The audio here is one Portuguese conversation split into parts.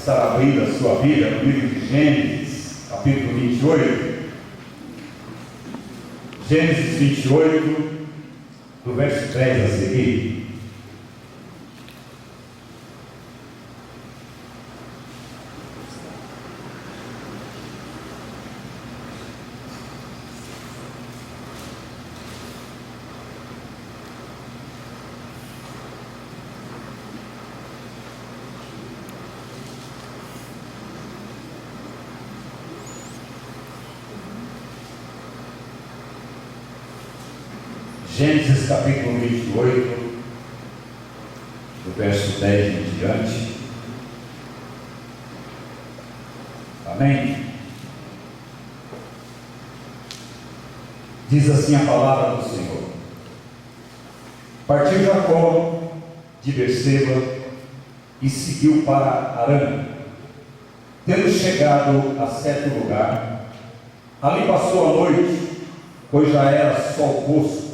estar abrindo a sua Bíblia no livro de Gênesis, capítulo 28. Gênesis 28, do verso 10 a seguir. Gênesis capítulo 28, do verso 10 em diante. Amém? Diz assim a palavra do Senhor: Partiu Jacó de Berseba e seguiu para Harã. Tendo chegado a certo lugar, ali passou a noite, pois já era sol posto.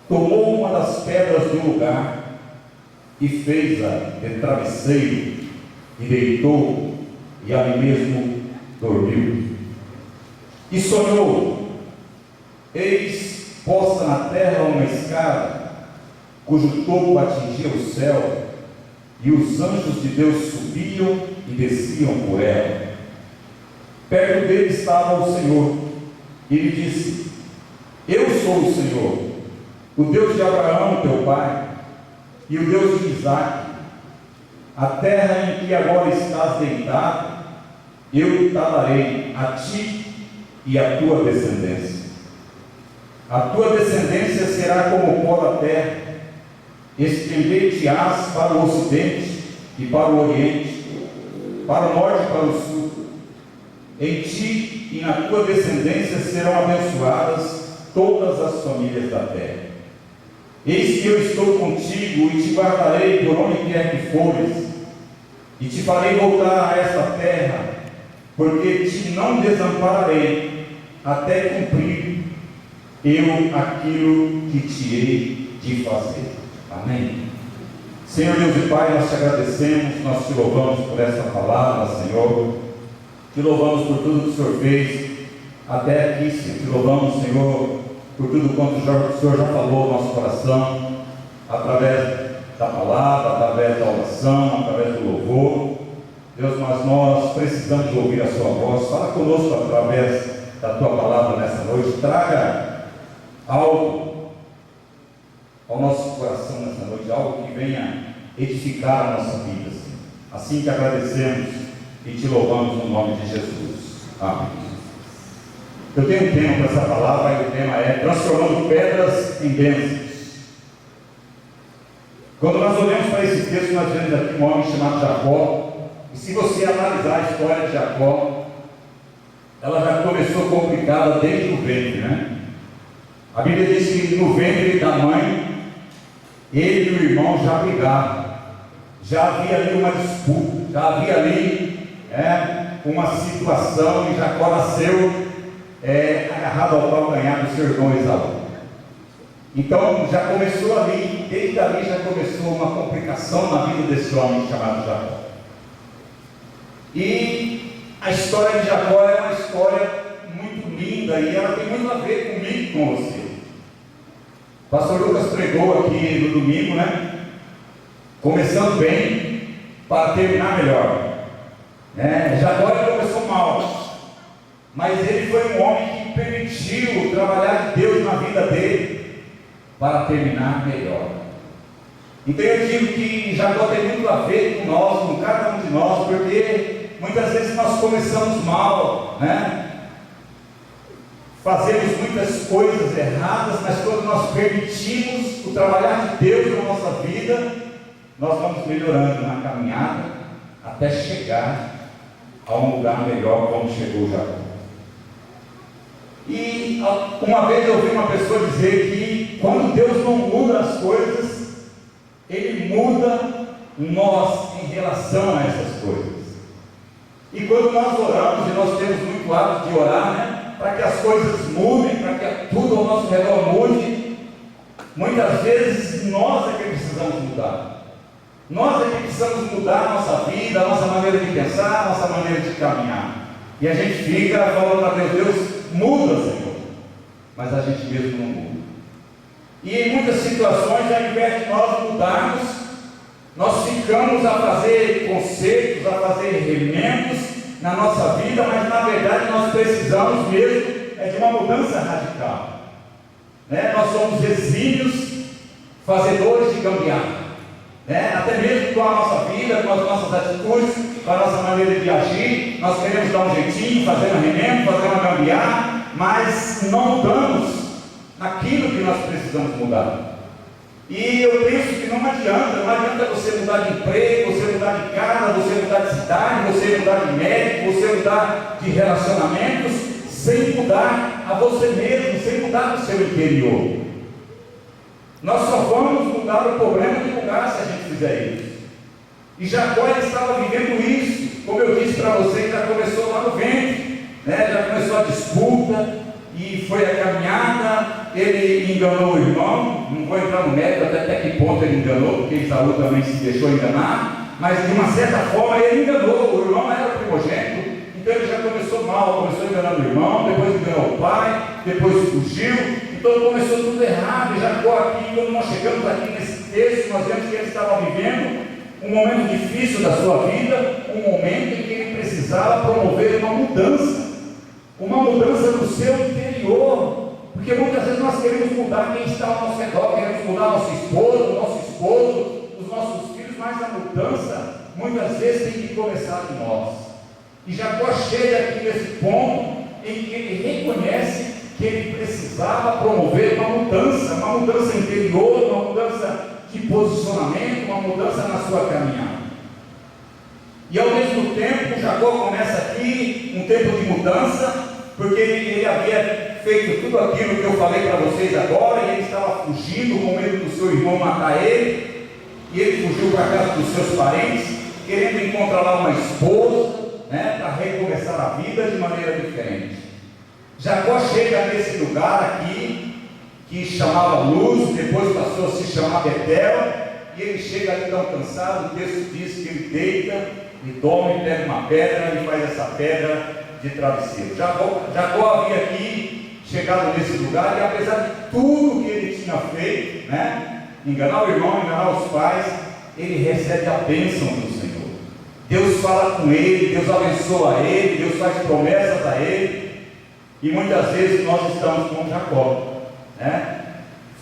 Tomou uma das pedras do lugar e fez-a de travesseiro, e deitou, e ali mesmo dormiu. E sonhou: eis posta na terra uma escada, cujo topo atingia o céu, e os anjos de Deus subiam e desciam por ela. Perto dele estava o Senhor, e lhe disse: Eu sou o Senhor, o Deus de Abraão teu pai, e o Deus de Isaque. A terra em que agora estás deitado, eu te darei a ti e à tua descendência. A tua descendência será como o pó da terra, estender-te-ás para o ocidente e para o oriente, para o norte e para o sul. Em ti e na tua descendência serão abençoadas todas as famílias da terra. Eis que eu estou contigo e te guardarei por onde quer que fores, e te farei voltar a esta terra, porque te não desampararei até cumprir eu aquilo que te hei de fazer. Amém? Senhor Deus e Pai, nós te agradecemos, nós te louvamos por esta palavra, Senhor. Te louvamos por tudo que o Senhor fez até aqui, Senhor. Te louvamos, Senhor, por tudo quanto o Senhor já falou no nosso coração, através da palavra, através da oração, através do louvor. Deus, mas nós precisamos ouvir a sua voz. Fala conosco através da tua palavra nessa noite. Traga algo ao nosso coração nessa noite, algo que venha edificar a nossa vida, Senhor. Assim que agradecemos e te louvamos no nome de Jesus. Amém. Eu tenho um tema para essa palavra, e o tema é transformando pedras em bênçãos. Quando nós olhamos para esse texto, nós vemos aqui um homem chamado Jacó, e se você analisar a história de Jacó, ela já começou complicada desde o ventre, né? A Bíblia diz que no ventre da mãe, ele e o irmão já brigavam, já havia ali uma disputa, já havia ali uma situação, e Jacó nasceu agarrado ao calcanhar do seu irmão Esaú. Então já começou ali, desde ali já começou uma complicação na vida desse homem chamado Jacó. E a história de Jacó é uma história muito linda, e ela tem muito a ver comigo e com você. O pastor Lucas pregou aqui no domingo, né? Começando bem para terminar melhor. Jacó começou mal, mas ele foi um homem que permitiu o trabalhar de Deus na vida dele para terminar melhor. Então eu digo que Jacó tem muito a ver com nós, com cada um de nós, porque muitas vezes nós começamos mal, né? Fazemos muitas coisas erradas, mas quando nós permitimos o trabalhar de Deus na nossa vida, nós vamos melhorando na caminhada até chegar a um lugar melhor como chegou Jacó. E uma vez eu ouvi uma pessoa dizer que quando Deus não muda as coisas, Ele muda nós em relação a essas coisas. E quando nós oramos, e nós temos muito hábito de orar, né? Para que as coisas mudem, para que tudo ao nosso redor mude, muitas vezes nós é que precisamos mudar. Nós é que precisamos mudar a nossa vida, a nossa maneira maneira de pensar, a nossa maneira de caminhar. E a gente fica falando para Deus: Deus, muda, Senhor. Mas a gente mesmo não muda. E em muitas situações, ao invés de nós mudarmos, nós ficamos a fazer conceitos, a fazer remendos na nossa vida, mas na verdade nós precisamos mesmo de uma mudança radical. Nós somos exímios fazedores de gambiarra. Até mesmo com a nossa vida, com as nossas atitudes, com a nossa maneira de agir, nós queremos dar um jeitinho, fazer um remendo, fazer uma gambiarra, mas não mudamos naquilo que nós precisamos mudar. E eu penso que não adianta você mudar de emprego, você mudar de casa, você mudar de cidade, você mudar de médico, você mudar de relacionamentos, sem mudar a você mesmo, sem mudar o seu interior. Nós só vamos mudar o problema de lugar se a gente fizer isso. E Jacó estava vivendo isso, como eu disse para você, já começou lá no ventre, já começou a disputa, e foi a caminhada. Ele enganou o irmão, não vou entrar no mérito até que ponto ele enganou, porque Esaú também se deixou enganar, mas de uma certa forma ele enganou, o irmão era o primogênito, então ele já começou mal, começou enganando o irmão, depois enganou o pai, depois fugiu, então começou tudo errado. E Jacó aqui, quando nós chegamos aqui nesse texto, nós vemos que ele estava vivendo um momento difícil da sua vida, um momento em que ele precisava promover uma mudança do seu interior, porque muitas vezes nós queremos mudar quem está ao nosso redor, queremos mudar nosso esposo, os nossos filhos, mas a mudança muitas vezes tem que começar de nós. E Jacó chega aqui nesse ponto em que ele reconhece que ele precisava promover uma mudança interior, uma mudança de posicionamento, uma mudança na sua caminhada. E ao mesmo tempo, Jacó começa aqui um tempo de mudança, porque ele havia feito tudo aquilo que eu falei para vocês agora, e ele estava fugindo com medo do seu irmão matar ele, e ele fugiu para a casa dos seus parentes, querendo encontrar lá uma esposa, para recomeçar a vida de maneira diferente. Jacó chega nesse lugar aqui, que chamava Luz, depois passou a se chamar Betel, e ele chega ali tão cansado. O texto diz que ele deita e dorme, pega uma pedra e faz essa pedra de travesseiro. Jacó havia aqui chegado nesse lugar, e apesar de tudo que ele tinha feito, enganar o irmão, enganar os pais, ele recebe a bênção do Senhor. Deus fala com ele, Deus abençoa ele, Deus faz promessas a ele, e muitas vezes nós estamos como Jacó,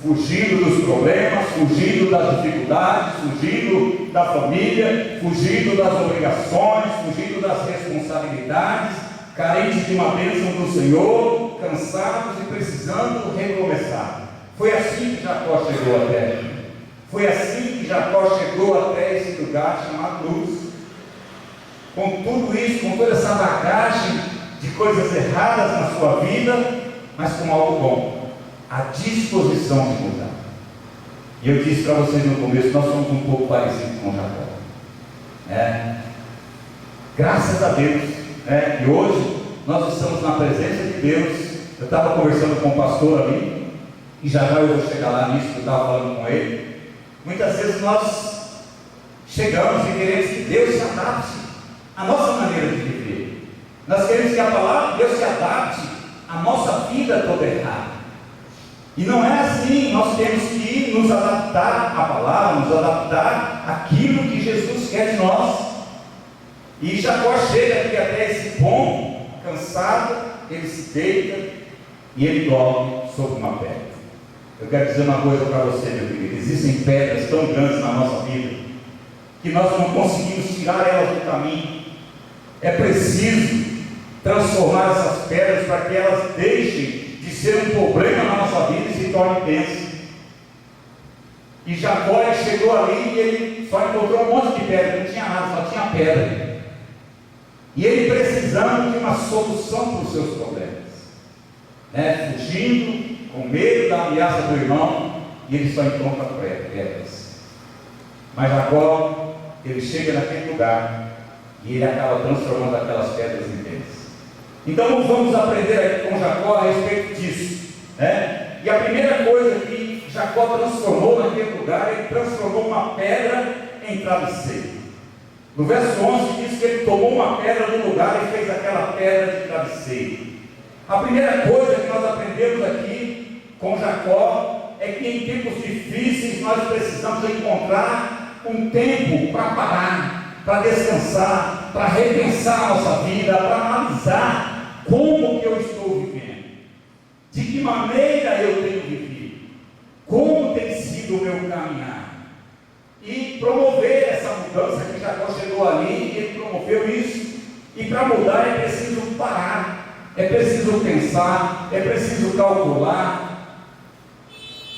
fugindo dos problemas, fugindo das dificuldades, fugindo da família, fugindo das obrigações, fugindo das responsabilidades, carentes de uma bênção do Senhor, cansados e precisando recomeçar. Foi assim que Jacó chegou até aqui. Foi assim que Jacó chegou até esse lugar chamado Luz. Com tudo isso, com toda essa bagagem de coisas erradas na sua vida, mas com algo bom: a disposição de mudar. E eu disse para vocês no começo, nós somos um pouco parecidos com Jacó. Graças a Deus, e hoje nós estamos na presença de Deus. Eu estava conversando com o pastor ali, e já eu vou chegar lá nisso que eu estava falando com ele. Muitas vezes nós chegamos e queremos que Deus se adapte à nossa maneira de viver. Nós queremos que a palavra de Deus se adapte à nossa vida toda errada. E não é assim. Nós temos que nos adaptar à palavra, nos adaptar àquilo que Jesus quer de nós. E Jacó chega aqui até esse ponto, cansado, ele se deita e ele dorme sobre uma pedra. Eu quero dizer uma coisa para você, meu querido: existem pedras tão grandes na nossa vida que nós não conseguimos tirar elas do caminho. É preciso transformar essas pedras para que elas deixem de ser um problema na nossa vida e se tornem bênção. E Jacó chegou ali e ele só encontrou um monte de pedra, não tinha nada, só tinha pedra. E ele precisando de uma solução para os seus problemas, fugindo, com medo da ameaça do irmão, e ele só encontra pedras. Mas Jacó, ele chega naquele lugar e ele acaba transformando aquelas pedras em bênçãos. Então vamos aprender aqui com Jacó a respeito disso, E a primeira coisa que Jacó transformou naquele lugar, ele transformou uma pedra em travesseiro. No verso 11 diz que ele tomou uma pedra do lugar e fez aquela pedra de travesseiro. A primeira coisa que nós aprendemos aqui com Jacó é que em tempos difíceis nós precisamos encontrar um tempo para parar, para descansar, para repensar a nossa vida, para analisar como que eu estou vivendo, de que maneira eu tenho vivido, como tem sido o meu caminhar, e promover essa mudança que Jacó chegou ali, e ele promoveu isso. E para mudar é preciso parar, é preciso pensar, é preciso calcular,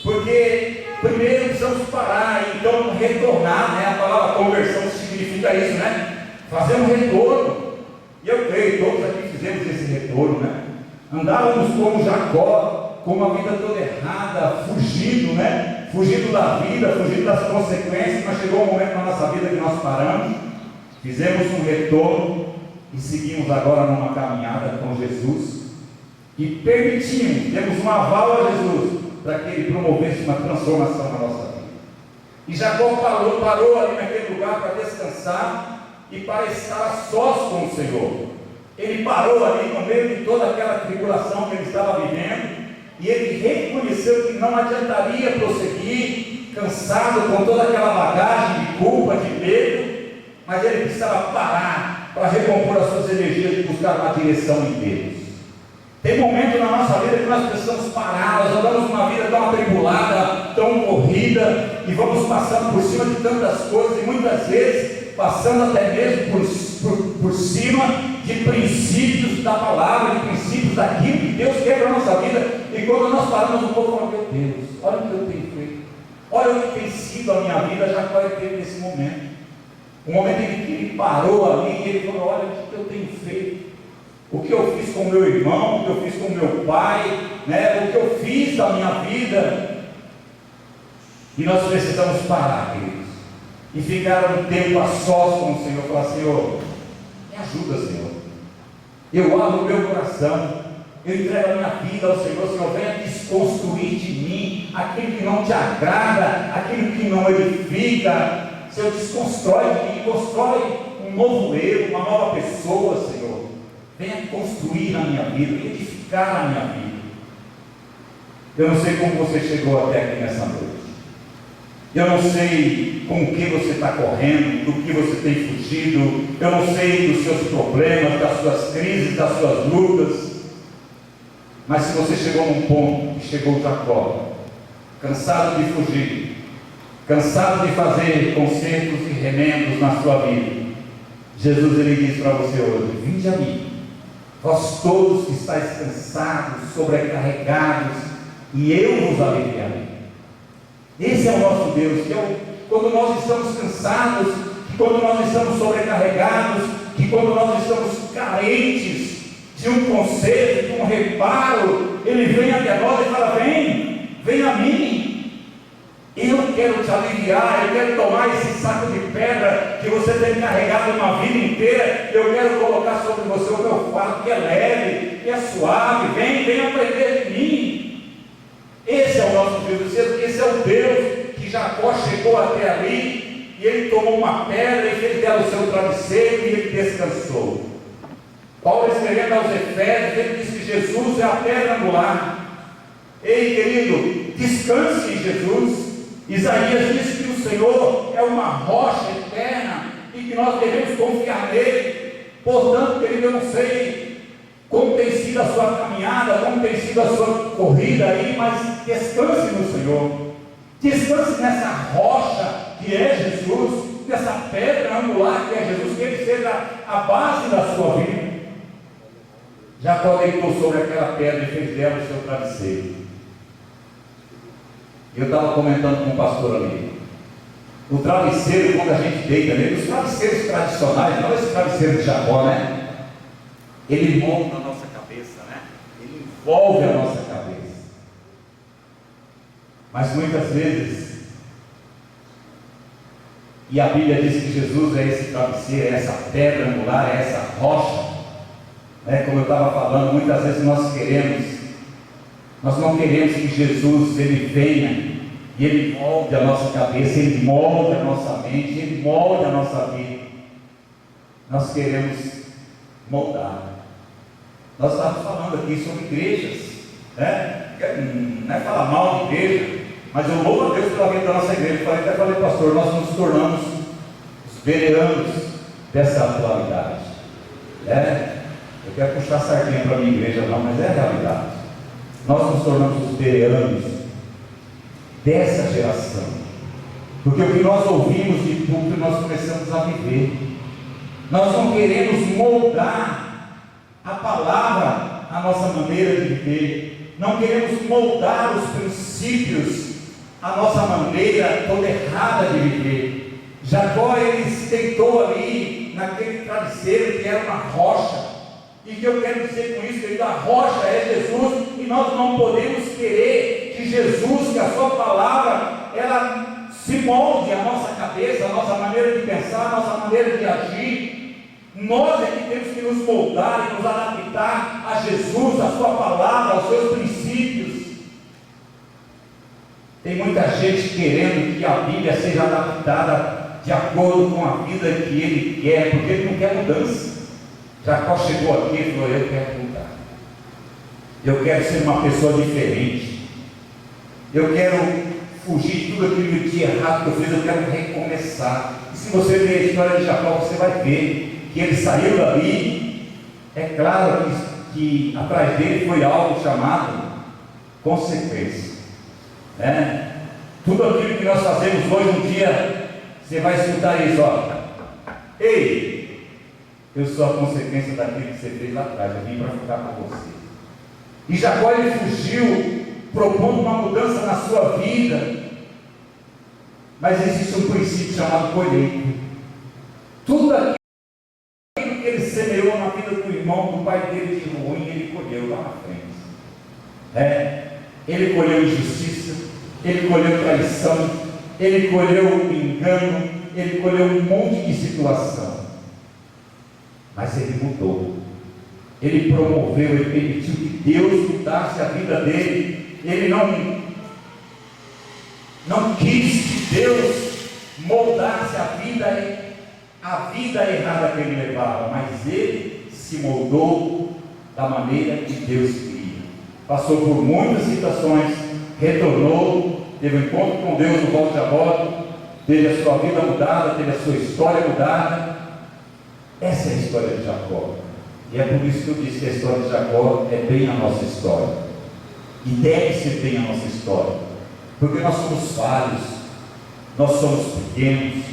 porque primeiro precisamos parar e então retornar, né? A palavra conversão significa isso, né? Fazer um retorno. E eu creio, todos aqui fizemos esse retorno, né? Andávamos como Jacó, com uma vida toda errada, fugindo, né? Fugindo da vida, fugindo das consequências, mas chegou um momento na nossa vida que nós paramos, fizemos um retorno e seguimos agora numa caminhada com Jesus e permitimos, demos um aval a Jesus para que Ele promovesse uma transformação na nossa vida. E Jacó parou ali naquele lugar para descansar e para estar a sós com o Senhor. Ele parou ali no meio de toda aquela tribulação que ele estava vivendo, e ele reconheceu que não adiantaria prosseguir, cansado com toda aquela bagagem de culpa, de medo, mas ele precisava parar para recompor as suas energias e buscar uma direção em Deus. Tem momentos na nossa vida que nós precisamos parar, nós andamos numa vida tão atribulada, tão corrida, e vamos passando por cima de tantas coisas, e muitas vezes passando até mesmo por cima de princípios da palavra, de princípios daquilo que Deus quer para a nossa vida. E quando nós paramos um pouco, falamos: meu Deus, olha o que eu tenho feito, olha o que tem sido a minha vida. Jacó teve nesse momento, um momento em que ele parou ali e ele falou: olha o que eu tenho feito, o que eu fiz com meu irmão, o que eu fiz com meu pai, né? O que eu fiz da minha vida. E nós precisamos parar, queridos, e ficar um tempo a sós com o Senhor, falar: Senhor, me ajuda, Senhor, eu abro o meu coração, eu entrego a minha vida ao Senhor. Senhor, venha desconstruir de mim aquilo que não te agrada, aquilo que não edifica. Senhor, desconstrói de mim, constrói um novo eu, uma nova pessoa, Senhor. Venha construir a minha vida, edificar a minha vida. Eu não sei como você chegou até aqui nessa noite, eu não sei com o que você está correndo, do que você tem fugido, eu não sei dos seus problemas, das suas crises, das suas lutas, mas se você chegou num ponto que chegou Jacó, cansado de fugir, cansado de fazer concertos e remendos na sua vida, Jesus ele diz para você hoje: vinde a mim, vós todos que estáis cansados, sobrecarregados, e eu vos aliviarei. Esse é o nosso Deus, que quando nós estamos cansados, que quando nós estamos sobrecarregados, que quando nós estamos carentes de um conselho, de um reparo, Ele vem até nós e fala: vem a mim, eu quero te aliviar, eu quero tomar esse saco de pedra que você tem carregado uma vida inteira, eu quero colocar sobre você o meu fardo que é leve, que é suave. Vem aprender de mim. Esse é o nosso Jesus, esse é o Deus que Jacó chegou até ali, e ele tomou uma pedra e fez dela o seu travesseiro, e ele descansou. Paulo, escrevendo aos Efésios, ele diz que Jesus é a pedra angular. Ei, querido, descanse em Jesus. Isaías diz que o Senhor é uma rocha eterna e que nós devemos confiar nele. Portanto, querido, eu não sei como tem sido a sua caminhada, como tem sido a sua corrida aí, mas descanse no Senhor, descanse nessa rocha que é Jesus, nessa pedra angular que é Jesus, que Ele seja a base da sua vida. Jacó deitou sobre aquela pedra e fez dela o seu travesseiro. Eu estava comentando com o pastor ali, o travesseiro, quando a gente deita nele, os travesseiros tradicionais, não esse travesseiro de Jacó, né? Ele molda a nossa cabeça, né? Ele envolve a nossa cabeça. Mas muitas vezes, e a Bíblia diz que Jesus é esse travesseiro, é essa pedra angular, é essa rocha, né? Como eu estava falando, muitas vezes nós não queremos que Jesus ele venha e Ele molde a nossa cabeça, Ele molde a nossa mente, Ele molde a nossa vida. nós queremos moldar. Nós estávamos falando aqui sobre igrejas, né? Não é falar mal de igreja, mas eu louvo a Deus pela vida da nossa igreja. Até falei, pastor, nós nos tornamos os veteranos dessa atualidade. Eu quero puxar sardinha para a minha igreja, não, mas é a realidade. Nós nos tornamos os veteranos dessa geração, porque o que nós ouvimos de tudo, nós começamos a viver. Nós não queremos moldar a palavra, a nossa maneira de viver. Não queremos moldar os princípios, a nossa maneira toda errada de viver. Jacó, ele se deitou ali naquele travesseiro que era uma rocha. E que eu quero dizer com isso, querido, a rocha é Jesus, e nós não podemos querer que Jesus, que a sua palavra, ela se molde a nossa cabeça, a nossa maneira de pensar, a nossa maneira de agir. Nós é que temos que nos moldar e nos adaptar a Jesus, a sua palavra, aos seus princípios. Tem muita gente querendo que a Bíblia seja adaptada de acordo com a vida que ele quer, porque ele não quer mudança. Jacó chegou aqui e falou: eu quero mudar, eu quero ser uma pessoa diferente, eu quero fugir de tudo aquilo de errado que eu fiz, eu quero recomeçar. E se você ler a história de Jacó, você vai ver que ele saiu dali. É claro que atrás dele foi algo chamado consequência, tudo aquilo que nós fazemos hoje, um dia você vai escutar isso, ei, eu sou a consequência daquilo que você fez lá atrás, eu vim para ficar com você. E Jacó, ele fugiu, propondo uma mudança na sua vida, mas existe um princípio chamado colheita. Tudo aquilo que ele semeou na vida do irmão, do pai dele de ruim, ele colheu lá na frente. Ele colheu injustiça, ele colheu traição, ele colheu engano, ele colheu um monte de situação. Mas ele mudou, ele promoveu, ele permitiu que Deus mudasse a vida dele. Ele não quis que Deus moldasse a vida errada que ele levava, mas ele se moldou da maneira que Deus queria. Passou por muitas situações, retornou, teve um encontro com Deus no Monte Jabó, teve a sua vida mudada, teve a sua história mudada. Essa é a história de Jacó, e é por isso que eu disse que a história de Jacó é bem a nossa história, e deve ser bem a nossa história, porque nós somos falhos, nós somos pequenos,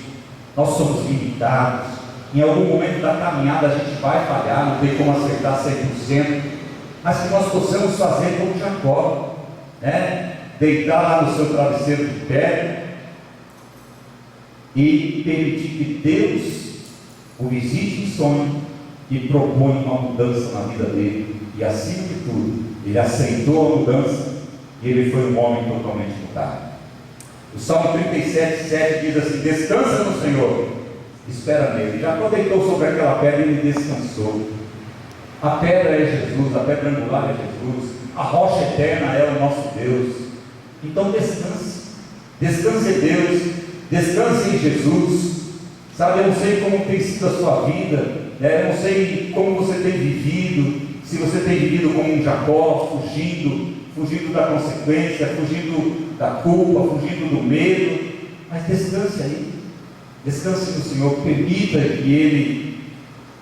nós somos limitados. Em algum momento da caminhada a gente vai falhar, não tem como acertar 100%, mas que nós possamos fazer como Jacó, deitar lá no seu travesseiro de pedra e permitir que Deus o visite em sonho e propõe uma mudança na vida dele. E acima de tudo, ele aceitou a mudança e ele foi um homem totalmente mudado. O Salmo 37:7 diz assim: descansa no Senhor, espera nele. Jacó deitou sobre aquela pedra e ele descansou. A pedra é Jesus, a pedra angular é Jesus, a rocha eterna é o nosso Deus. Então descanse em Deus, descanse em Jesus. Sabe, eu não sei como tem sido a sua vida, eu não sei como você tem vivido, se você tem vivido como um Jacó, fugindo da consequência, fugindo da culpa, fugindo do medo, mas descanse aí, descanse no Senhor, permita que Ele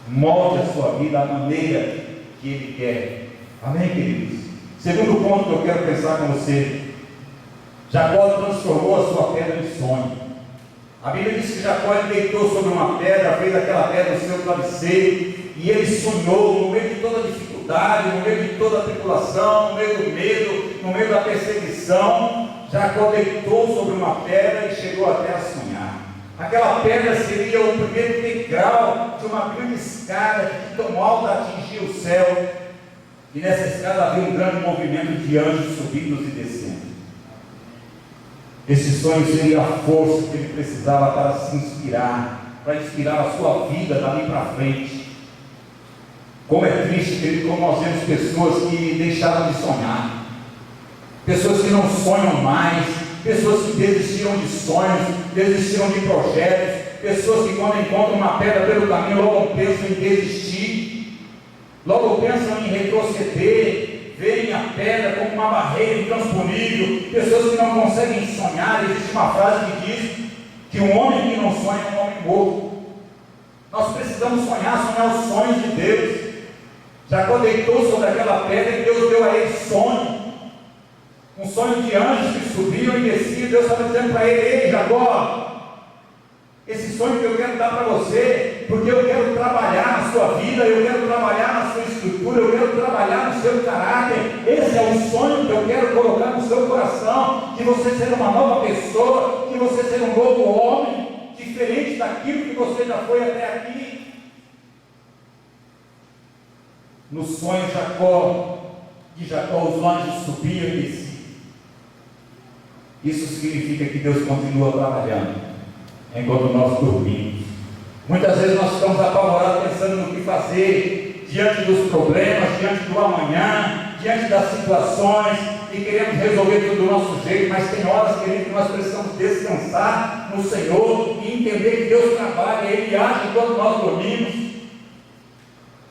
molde a sua vida da maneira que Ele quer. Amém, queridos? Segundo ponto que eu quero pensar com você: Jacó transformou a sua pedra em sonho. A Bíblia diz que Jacó deitou sobre uma pedra, fez aquela pedra o seu travesseiro, e ele sonhou no meio de toda a dificuldade, no meio de toda a tribulação, no meio do medo, no meio da perseguição. Jacó deitou sobre uma pedra e chegou até a sonhar. Aquela pedra seria o primeiro degrau de uma grande escada que tão alta atingia o céu, e nessa escada havia um grande movimento de anjos subindo e descendo. Esse sonho seria a força que ele precisava para se inspirar, para inspirar a sua vida dali para frente. Como é triste, querido, como nós vemos pessoas que deixaram de sonhar, pessoas que não sonham mais, pessoas que desistiram de sonhos, desistiram de projetos, pessoas que quando encontram uma pedra pelo caminho, logo pensam em desistir, logo pensam em retroceder, veem a pedra como uma barreira intransponível, pessoas que não conseguem sonhar. Existe uma frase que diz que um homem que não sonha é um homem morto. Nós precisamos sonhar os sonhos de Deus. Jacó deitou sobre aquela pedra e Deus deu a ele sonho, um sonho de anjos que subiam e desciam. Deus estava dizendo para ele: ei Jacó, esse sonho que eu quero dar para você, porque eu quero trabalhar na sua vida, eu quero trabalhar na sua estrutura, eu quero trabalhar no seu caráter. Esse é o sonho que eu quero colocar no seu coração, de você ser uma nova pessoa, de você ser um novo homem, diferente daquilo que você já foi até aqui. No sonho de Jacó, os anjos subiam e desciam. Isso significa que Deus continua trabalhando enquanto nós dormimos. Muitas vezes nós ficamos apavorados pensando no que fazer diante dos problemas, diante do amanhã, diante das situações, e queremos resolver tudo do nosso jeito. Mas tem horas, querido, que nós precisamos descansar no Senhor e entender que Deus trabalha, Ele age enquanto nós dormimos.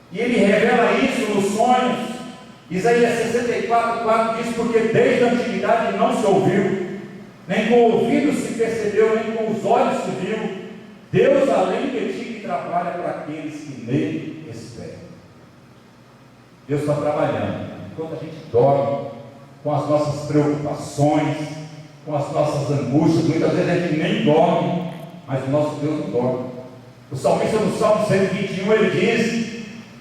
E Ele revela isso nos sonhos. Isaías 64:4 diz: porque desde a antiguidade não se ouviu, nem com o ouvido se percebeu, nem com os olhos se viu, Deus além de ti que trabalha para aqueles que nele esperam. Deus está trabalhando enquanto a gente dorme, com as nossas preocupações, com as nossas angústias. Muitas vezes a gente nem dorme, mas o nosso Deus não dorme. O salmista no Salmo 121 ele diz: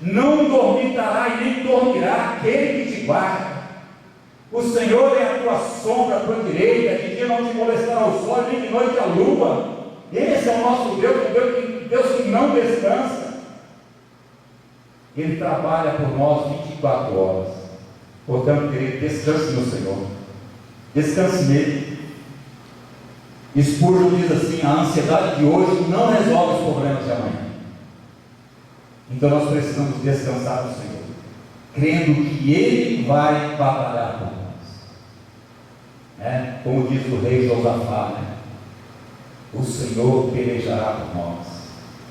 não dormitará e nem dormirá aquele que te guarda. O Senhor é a tua sombra à tua direita, de dia não te molestará o sol, nem de noite a lua. Esse é o nosso Deus, Deus que não descansa. Ele trabalha por nós 24 horas. Portanto, querido, descanse no Senhor, descanse nele. Spurgeon diz assim: a ansiedade de hoje não resolve os problemas de amanhã. Então nós precisamos descansar no Senhor, crendo que Ele vai batalhar por nós. Como diz o rei Josafá, o Senhor pelejará por nós.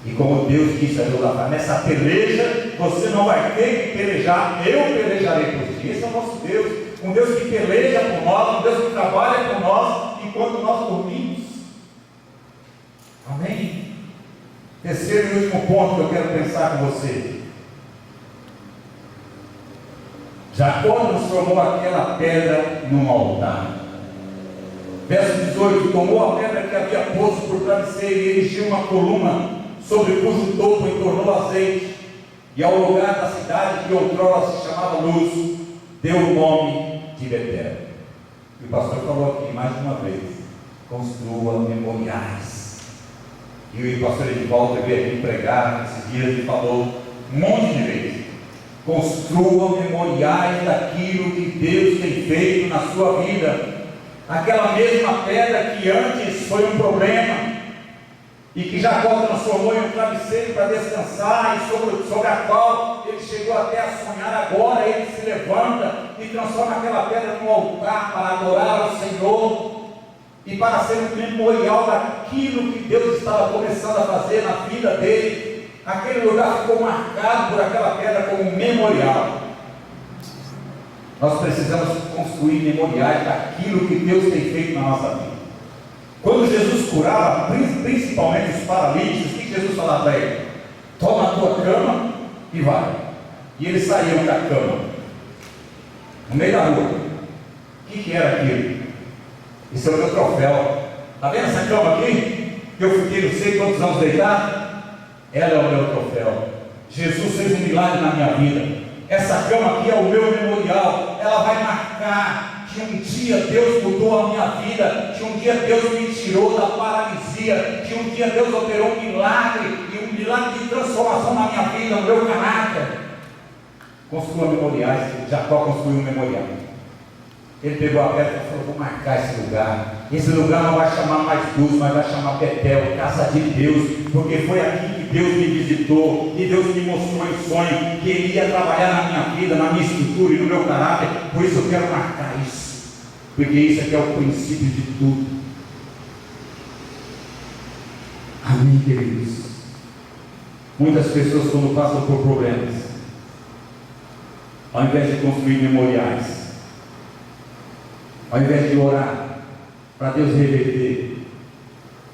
E como Deus disse a Josafá: nessa peleja você não vai ter que pelejar, eu pelejarei por ti. Esse é o nosso Deus, um Deus que peleja por nós, um Deus que trabalha por nós enquanto nós dormimos. Amém? Terceiro e último ponto que eu quero pensar com você: Jacó transformou aquela pedra num altar. Verso 18: tomou a pedra que havia posto por travesseiro e erigiu uma coluna, sobre cujo topo entornou azeite, e ao lugar da cidade que outrora se chamava Luz, deu o nome de Betel. E o pastor falou aqui mais uma vez: construa memoriais. E o pastor Edivaldo veio aqui pregar esses dias e falou um monte de vezes: construa memoriais daquilo que Deus tem feito na sua vida. Aquela mesma pedra que antes foi um problema e que Jacó transformou em um travesseiro para descansar, e sobre a qual ele chegou até a sonhar, agora ele se levanta e transforma aquela pedra num altar para adorar ao Senhor e para ser um memorial daquilo que Deus estava começando a fazer na vida dele. Aquele lugar ficou marcado por aquela pedra como um memorial. Nós precisamos construir memoriais daquilo que Deus tem feito na nossa vida. Quando Jesus curava, principalmente os paralíticos, o que Jesus falava para ele? Toma a tua cama e vai. E eles saíam da cama, no meio da rua. O que era aquilo? Isso é o meu troféu. Está vendo essa cama aqui? Que eu fiquei não sei quantos anos deitado? Ela é o meu troféu. Jesus fez um milagre na minha vida. Essa cama aqui é o meu memorial. Ela vai marcar que um dia Deus mudou a minha vida, que um dia Deus me tirou da paralisia, que um dia Deus operou um milagre, e um milagre de transformação na minha vida, no meu caráter. Construa memoriais. Jacó construiu um memorial. Ele pegou a pedra e falou: vou marcar esse lugar. Esse lugar não vai chamar mais Luz, mas vai chamar Betel, casa de Deus, porque foi aqui que Deus me visitou, e Deus me mostrou em sonho que Ele ia trabalhar na minha vida, na minha estrutura e no meu caráter. Por isso eu quero marcar isso, porque isso aqui é o princípio de tudo. Amém, queridos? Muitas pessoas, quando passam por problemas, ao invés de construir memoriais, ao invés de orar para Deus reverter,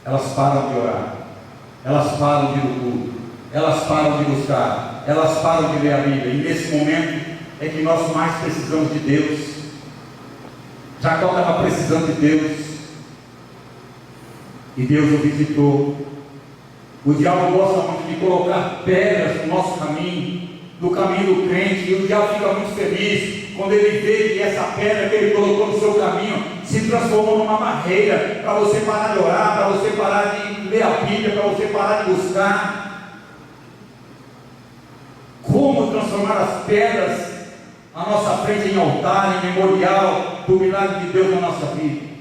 elas param de orar, elas param de ir no culto, elas param de buscar, elas param de ler a Bíblia. E nesse momento é que nós mais precisamos de Deus. Jacó estava precisando de Deus, e Deus o visitou. O diabo gosta muito de colocar pedras no nosso caminho, no caminho do crente, e o diabo fica muito feliz quando ele vê que essa pedra que ele colocou no seu caminho se transformou numa barreira para você parar de orar, para você parar de ler a Bíblia, para você parar de buscar. Como transformar as pedras à nossa frente em altar, em memorial do milagre de Deus na nossa vida?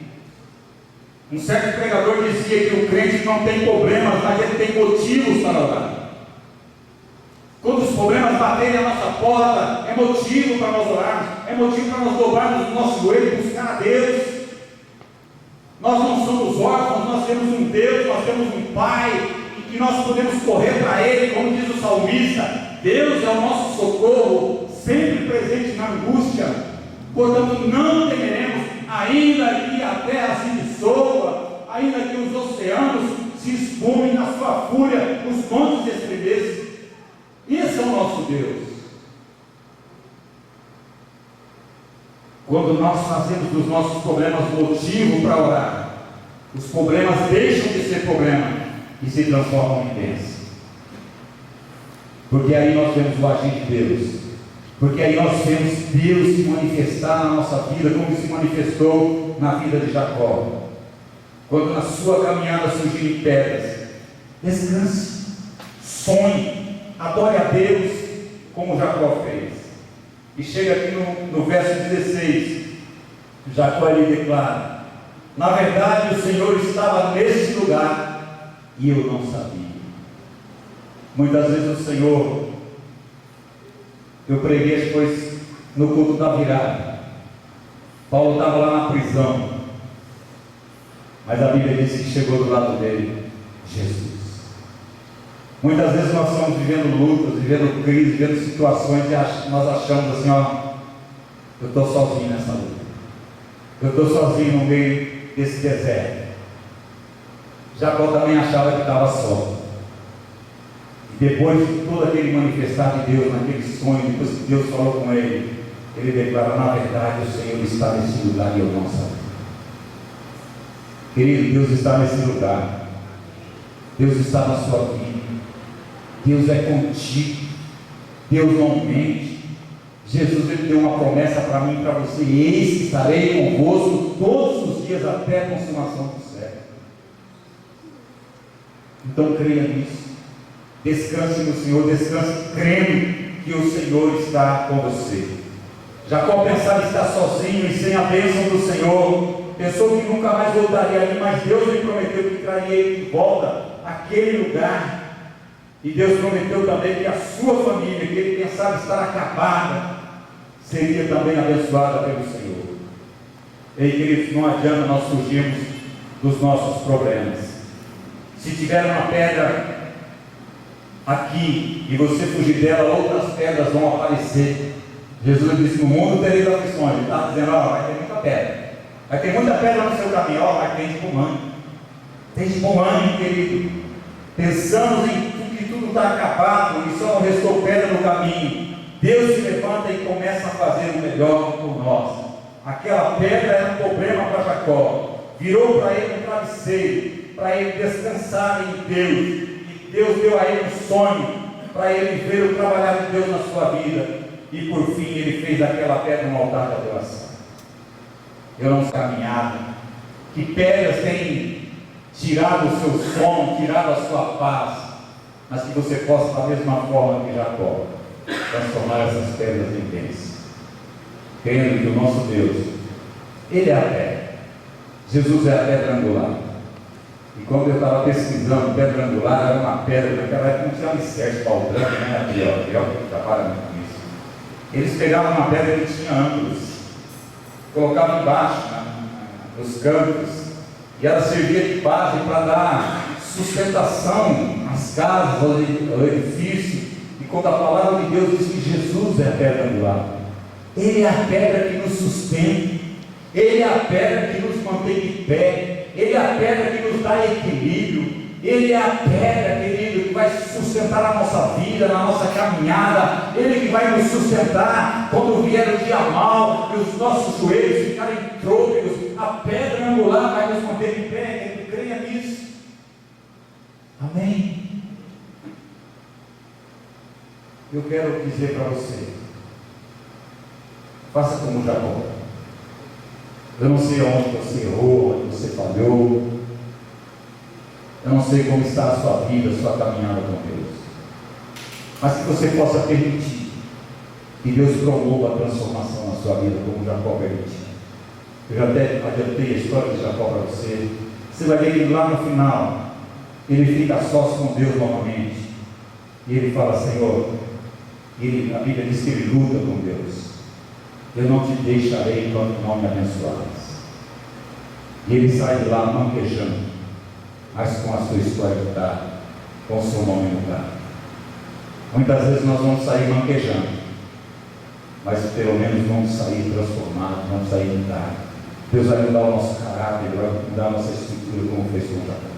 Um certo pregador dizia que o crente não tem problemas, mas ele tem motivos para orar. Quando os problemas baterem a nossa porta, é motivo para nós orarmos, é motivo para nós dobrarmos o nosso joelho e buscar a Deus. Nós não somos órfãos, nós temos um Deus, nós temos um Pai, e que nós podemos correr para Ele, como diz o salmista. Deus é o nosso socorro, sempre presente na angústia. Portanto, não temeremos, ainda que a terra se dissolva, ainda que os oceanos se espumem na sua fúria, os montes se estremeçam. Esse é o nosso Deus. Quando nós fazemos dos nossos problemas motivo para orar, os problemas deixam de ser problema e se transformam em bênção. Porque aí nós temos o agir de Deus. Porque aí nós temos Deus se manifestar na nossa vida, como se manifestou na vida de Jacó. Quando na sua caminhada surgirem pedras, descanse, sonhe, adore a Deus, como Jacó fez. E chega aqui no verso 16, Jacó ele declara: na verdade o Senhor estava nesse lugar e eu não sabia. Muitas vezes o Senhor, eu preguei depois no culto da virada, Paulo estava lá na prisão, mas a Bíblia diz que chegou do lado dele Jesus. Muitas vezes nós estamos vivendo lutas, vivendo crise, vivendo situações e nós achamos assim, eu estou sozinho nessa luta, eu estou sozinho no meio desse deserto. Jacó também achava que estava só. E depois de todo aquele manifestar de Deus, naquele sonho, depois que Deus falou com ele, ele declara: na verdade o Senhor está nesse lugar e eu não sabia. Querido, Deus está nesse lugar, Deus está na sua vida, Deus é contigo, Deus não mente. Jesus ele deu uma promessa para mim e para você: eis que estarei convosco todos os dias até a consumação do século. Então creia nisso, descanse no Senhor, descanse crendo que o Senhor está com você. Jacó pensava estar sozinho e sem a bênção do Senhor, pensou que nunca mais voltaria ali, mas Deus lhe prometeu que traria ele de volta àquele lugar. E Deus prometeu também que a sua família, que ele pensava estar acabada, seria também abençoada pelo Senhor. Ei, queridos, não adianta nós fugirmos dos nossos problemas. Se tiver uma pedra aqui e você fugir dela, outras pedras vão aparecer. Jesus disse: no mundo tereis aflições. Ele está dizendo: vai ter muita pedra, vai ter muita pedra no seu caminho. Mas tem de bom ânimo, tem de bom ânimo, querido. Pensamos em que tudo está acabado e só não restou pedra no caminho. Deus se levanta e começa a fazer o melhor por nós. Aquela pedra era um problema para Jacó, virou para ele um travesseiro, para ele descansar em Deus. E Deus deu a ele um sonho, para ele ver o trabalhar de Deus na sua vida. E por fim ele fez aquela pedra um altar de adoração. Eu não sei caminhada, que pedras têm tirado o seu sono, tirado a sua paz, mas que você possa, da mesma forma que Jacó, transformar essas pedras em bênçãos, crendo que o nosso Deus, Ele é a pedra. Jesus é a pedra angular. E quando eu estava pesquisando, pedra angular era uma pedra, naquela época não tinha alicerce, pau branco, né? Aqui, que trabalha muito com isso. Eles pegavam uma pedra que tinha ângulos, colocavam embaixo, nos cantos, e ela servia de base para dar sustentação, as casas, o edifício, e quando a palavra de Deus diz que Jesus é a pedra angular, Ele é a pedra que nos sustenta, Ele é a pedra que nos mantém de pé, Ele é a pedra que nos dá equilíbrio, Ele é a pedra, querido, que vai sustentar a nossa vida, na nossa caminhada, Ele que vai nos sustentar quando vier o dia mal e os nossos joelhos ficarem trôpegos, a pedra angular vai nos manter de pé. Ele creia nisso. Amém? Eu quero dizer para você, faça como Jacó. Eu não sei onde você errou, onde você falhou, eu não sei como está a sua vida, a sua caminhada com Deus, mas que você possa permitir que Deus promova a transformação na sua vida, como Jacó permitiu. Eu já até adiantei a história de Jacó para você. Você vai ver que lá no final ele fica sós com Deus novamente, e ele fala: Senhor, a Bíblia diz que ele luta com Deus: eu não te deixarei enquanto não me abençoares. E ele sai de lá manquejando, mas com a sua história mudada, com o seu nome mudado. Muitas vezes nós vamos sair manquejando, mas pelo menos vamos sair transformados, vamos sair mudados. Deus vai mudar o nosso caráter, vai mudar a nossa estrutura, como fez com Jacó.